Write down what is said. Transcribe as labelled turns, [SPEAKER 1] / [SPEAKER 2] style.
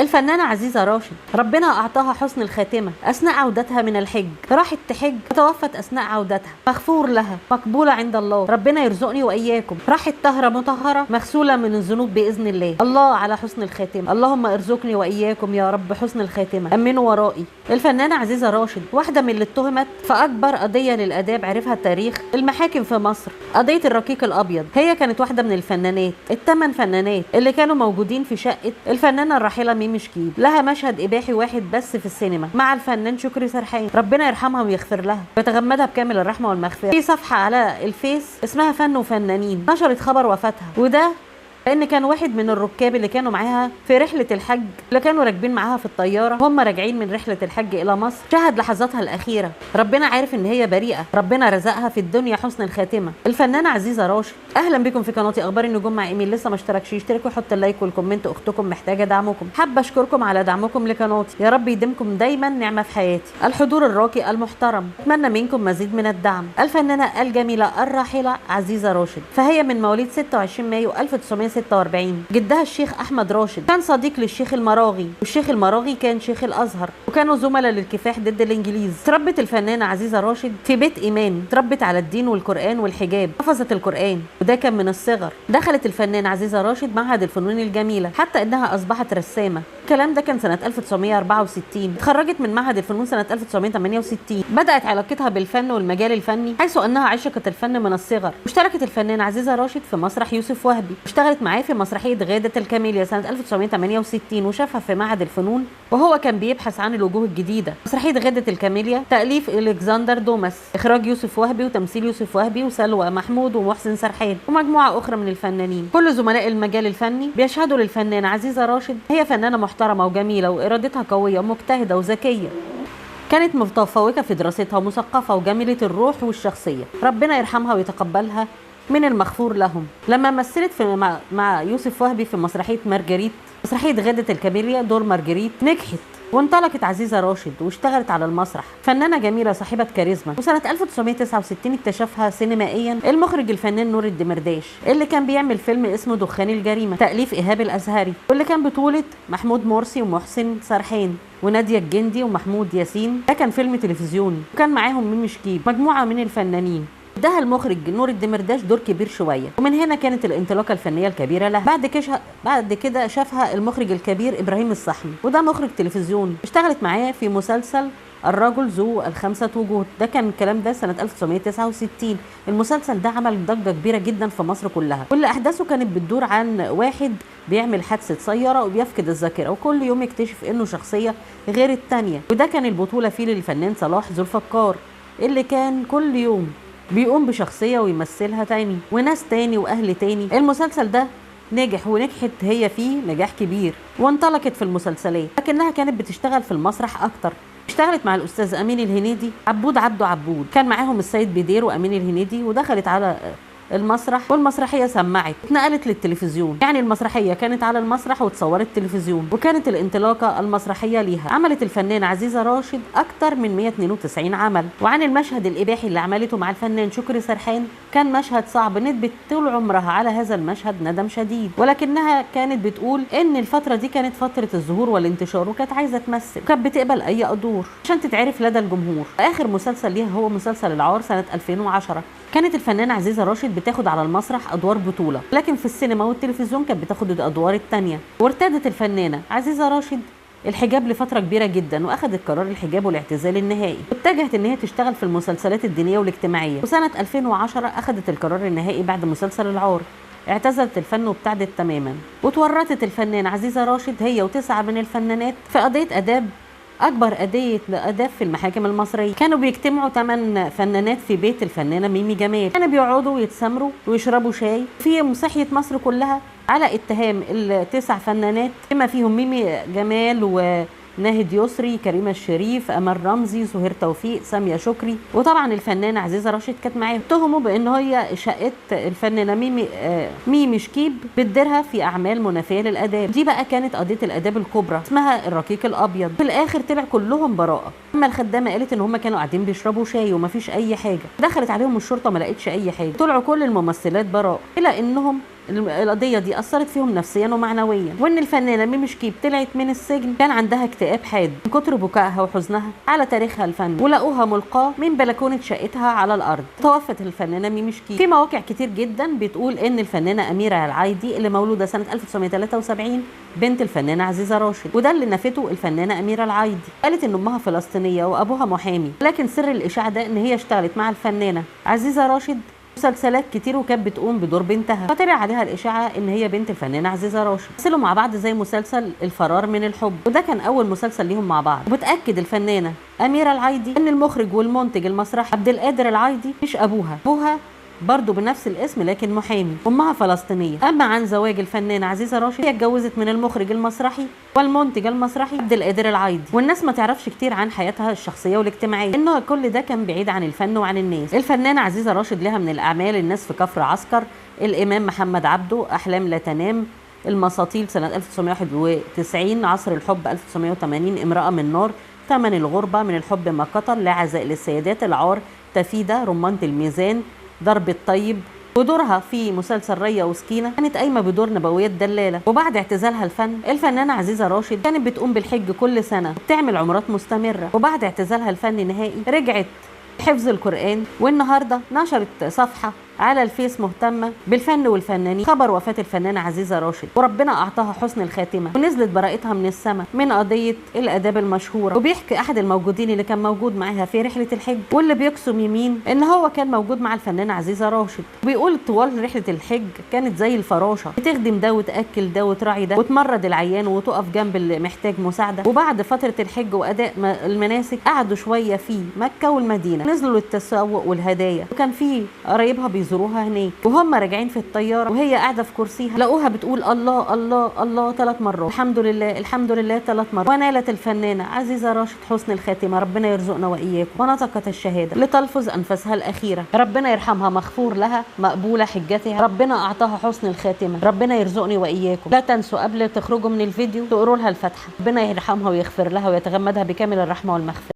[SPEAKER 1] الفنانة عزيزة راشد ربنا أعطاها حسن الخاتمة أثناء عودتها من الحج، راحت تحج وتوفت أثناء عودتها، مغفور لها، مقبولة عند الله، ربنا يرزقني وإياكم. راحت طاهرة مطهرة مغسولة من الذنوب بإذن الله. الله على حسن الخاتمة، اللهم ارزقني وإياكم يا رب حسن الخاتمة، أمنوا ورائي. الفنانة عزيزة راشد واحدة من اللي اتهمت في أكبر قضية للآداب عرفها التاريخ المحاكم في مصر، قضية الرقيق الأبيض. هي كانت واحدة من الفنانات ال8 فنانات اللي كانوا موجودين في شقة الفنانة الراحلة ميمي شكيب. لها مشهد إباحي واحد بس في السينما مع الفنان شكري سرحان، ربنا يرحمها ويغفر لها ويتغمدها بكامل الرحمة والمغفرة. في صفحة على الفيس اسمها فن وفنانين نشرت خبر وفاتها، وده لأن كان واحد من الركاب اللي كانوا معاها في رحلة الحج، اللي كانوا راكبين معاها في الطيارة هم راجعين من رحلة الحج إلى مصر، شاهد لحظاتها الأخيرة. ربنا عارف إن هي بريئة، ربنا رزقها في الدنيا حسن الخاتمة. الفنانة عزيزة راشد. أهلا بكم في قناتي أخبار النجوم مع إيميل. لسه ما اشتركش يشترك ويحط اللايك والكومنت، أختكم محتاجة دعمكم. حابة أشكركم على دعمكم لقناتي، يا رب يديمكم دايما نعمة في حياتي. الحضور الراقي المحترم، أتمنى منكم مزيد من الدعم. الفنانة الجميلة الراحلة عزيزة راشد، فهي من مواليد 26 مايو 1946. جدها الشيخ احمد راشد كان صديق للشيخ المراغي، والشيخ المراغي كان شيخ الازهر، وكانوا زملاء للكفاح ضد الانجليز. تربت الفنانه عزيزه راشد في بيت ايمان، تربت على الدين والقران والحجاب، حفظت القران وده كان من الصغر. دخلت الفنانه عزيزه راشد معهد الفنون الجميله حتى انها اصبحت رسامه، الكلام ده كان سنه 1964. اتخرجت من معهد الفنون سنه 1968. بدات علاقتها بالفن والمجال الفني حيث انها عشقت الفن من الصغر. واشتركت الفنانه عزيزه راشد في مسرح يوسف وهبي، اشتغلت معاه في مسرحيه غادة الكاميليا سنة 1968، وشافها في معهد الفنون وهو كان بيبحث عن الوجوه الجديدة. مسرحية غادة الكاميليا تأليف إلكسندر دوماس، إخراج يوسف وهبي وتمثيل يوسف وهبي وسلوى محمود ومحسن سرحان ومجموعة أخرى من الفنانين. كل زملاء المجال الفني بيشهدوا للفنانة عزيزة راشد هي فنانة محترمة وجميلة وإرادتها قوية ومجتهدة وذكية. كانت متفوقة في دراستها ومثقفة وجميلة الروح والشخصية، ربنا يرحمها ويتقبلها من المغفور لهم. لما مثلت مع يوسف وهبي في مسرحية مارجريت، مسرحية غادة الكاميليا دور مارجريت، نجحت وانطلقت عزيزة راشد واشتغلت على المسرح. فنانة جميلة صاحبة كاريزما. وسنة 1969 اكتشفها سينمائيا المخرج الفنان نور الدمرداش، اللي كان بيعمل فيلم اسمه دخان الجريمة تأليف إيهاب الأزهري، واللي كان بطولة محمود مرسي ومحسن سرحان ونادية الجندي ومحمود ياسين. ده كان فيلم تلفزيوني وكان معاهم ميمي شكيب، مجموعة من الفنانين. اداها المخرج نور الدمرداش دور كبير شويه، ومن هنا كانت الانطلاقه الفنيه الكبيره لها. بعد كده شافها المخرج الكبير ابراهيم الصحمي، وده مخرج تلفزيوني، اشتغلت معاه في مسلسل الرجل ذو الخمسة وجوه. ده كان الكلام ده سنة 1969. المسلسل ده عمل ضجة كبيرة جدا في مصر كلها، واللي أحداثه كانت بتدور عن واحد بيعمل حادثة سيارة وبيفقد الذاكرة، وكل يوم يكتشف إنه شخصية غير التانية. وده كان البطولة فيه للفنان صلاح ذو الفقار، اللي كان كل يوم بيقوم بشخصية ويمثلها تاني وناس تاني وأهل تاني. المسلسل ده نجح ونجحت هي فيه نجاح كبير وانطلقت في المسلسلات، لكنها كانت بتشتغل في المسرح أكتر. اشتغلت مع الأستاذ أمين الهنيدي، عبود عبده عبود، كان معاهم السيد بدير وأمين الهنيدي، ودخلت على المسرح والمسرحية سمعت، اتنقلت للتلفزيون. يعني المسرحية كانت على المسرح وتصورت تلفزيون، وكانت الانطلاقة المسرحية ليها. عملت الفنانة عزيزة راشد أكتر من 192 عمل. وعن المشهد الإباحي اللي عملته مع الفنان شكري سرحان، كان مشهد صعب، ندبت طول عمرها على هذا المشهد ندم شديد، ولكنها كانت بتقول إن الفترة دي كانت فترة الظهور والانتشار، وكانت عايزة تمثل، وكانت بتقبل أي أدوار عشان تتعرف لدى الجمهور. آخر مسلسل ليها هو مسلسل العار سنة 2010. كانت الفنانة عزيزة راشد بتاخد على المسرح أدوار بطولة، لكن في السينما والتلفزيون كانت بتاخد الأدوار التانية. وارتدت الفنانة عزيزة راشد الحجاب لفترة كبيرة جدا، وأخذت قرار الحجاب والاعتزال النهائي، واتجهت إن هي تشتغل في المسلسلات الدينية والاجتماعية. وسنة 2010 أخذت القرار النهائي بعد مسلسل العار، اعتزلت الفن وابتعدت تماما. وتورطت الفنانة عزيزة راشد هي و9 من الفنانات في قضية آداب، أكبر قضية آداب في المحاكم المصرية. كانوا بيجتمعوا 8 فنانات في بيت الفنانة ميمي جمال، كانوا بيقعدوا ويتسامروا ويشربوا شاي في مساحية مصر كلها على اتهام ال9 فنانات، بما فيهم ميمي جمال ناهد يسري، كريمة الشريف، أمل رمزي، سهير توفيق، سامية شكري، وطبعا الفنانة عزيزة راشد كانت معاهم. اتهموا بأن هي شقت الفنانة ميمي شكيب بتديرها في أعمال منافية للآداب. دي بقى كانت قضية الآداب الكبرى اسمها الرقيق الأبيض. في الآخر طلع كلهم براءة، أما الخدامة قالت إن هم كانوا قاعدين بيشربوا شاي ومفيش أي حاجة. دخلت عليهم الشرطة ما لقتش أي حاجة، طلعوا كل الممثلات براءة، إلى إنهم القضيه دي اثرت فيهم نفسيا ومعنويا، وان الفنانه ميمي شكيب طلعت من السجن كان عندها اكتئاب حاد من كتر بكائها وحزنها على تاريخها الفني، ولقوها ملقاه من بلكونه شقتها على الارض. توفت الفنانه ميمي شكيب. في مواقع كتير جدا بتقول ان الفنانه اميره العايدي اللي مولوده سنه 1973 بنت الفنانه عزيزه راشد، وده اللي نفته الفنانه اميره العايدي. قالت ان امها فلسطينيه وابوها محامي، لكن سر الاشاعه ده ان هي اشتغلت مع الفنانه عزيزه راشد مسلسلات كتير وكانت بتقوم بدور بنتها، فطلع عليها الاشاعه ان هي بنت الفنانه عزيزه راشد. مثلوا مع بعض زي مسلسل الفرار من الحب، وده كان اول مسلسل ليهم مع بعض. وبتاكد الفنانه اميره العايدي ان المخرج والمنتج المسرحي عبد القادر العايدي مش ابوها برضه بنفس الاسم لكن محامي، امها فلسطينيه. اما عن زواج الفنانه عزيزه راشد، هي اتجوزت من المخرج المسرحي والمنتج المسرحي عبد القادر العايدي، والناس ما تعرفش كتير عن حياتها الشخصيه والاجتماعيه، انه كل ده كان بعيد عن الفن وعن الناس. الفنانه عزيزه راشد لها من الاعمال الناس في كفر عسكر، الامام محمد عبده، احلام لا تنام، المساطيل سنه 1991، عصر الحب 1980، امراه من نار، ثمن الغربه، من الحب ما قتل، لا عزاء للسيدات، العار، تفيده، رمانة الميزان، ضرب الطيب. ودورها في مسلسل ريا وسكينة كانت قايمة بدور نبوية دلالة. وبعد اعتزالها الفن، الفنانة عزيزة راشد كانت بتقوم بالحج كل سنة وبتعمل عمرات مستمرة. وبعد اعتزالها الفني نهائي رجعت حفظ القرآن، والنهاردة نشرت صفحة على الفيس مهتمة بالفن والفنانين. خبر وفاة الفنانة عزيزة راشد، وربنا أعطاها حسن الخاتمة، ونزلت براءتها من السماء من قضية الآداب المشهورة. وبيحكي أحد الموجودين اللي كان موجود معاها في رحلة الحج واللي بيقسم يمين إن هو كان موجود مع الفنانة عزيزة راشد، وبيقول طوال رحلة الحج كانت زي الفراشة، بتخدم ده وتأكل ده وتراعي ده وتمرض العيان وتقف جنب اللي محتاج مساعدة. وبعد فترة الحج وأداء المناسك قعدوا شوية في مكة والمدينة، نزلوا للتسوق والهدايا، وكان في قرايبها بيزوروها هناك. وهم راجعين في الطياره وهي قاعده في كرسيها، لقوها بتقول الله الله الله 3 مرات، الحمد لله الحمد لله 3 مرات. ونالت الفنانه عزيزه راشد حسن الخاتمه، ربنا يرزقنا واياكم، ونطقت الشهاده لتلفظ انفاسها الاخيره. ربنا يرحمها، مغفور لها، مقبوله حجتها، ربنا اعطاها حسن الخاتمه، ربنا يرزقني واياكم. لا تنسوا قبل تخرجوا من الفيديو تقروا لها الفاتحه، ربنا يرحمها ويغفر لها ويتغمدها بكامل الرحمه والمغفره.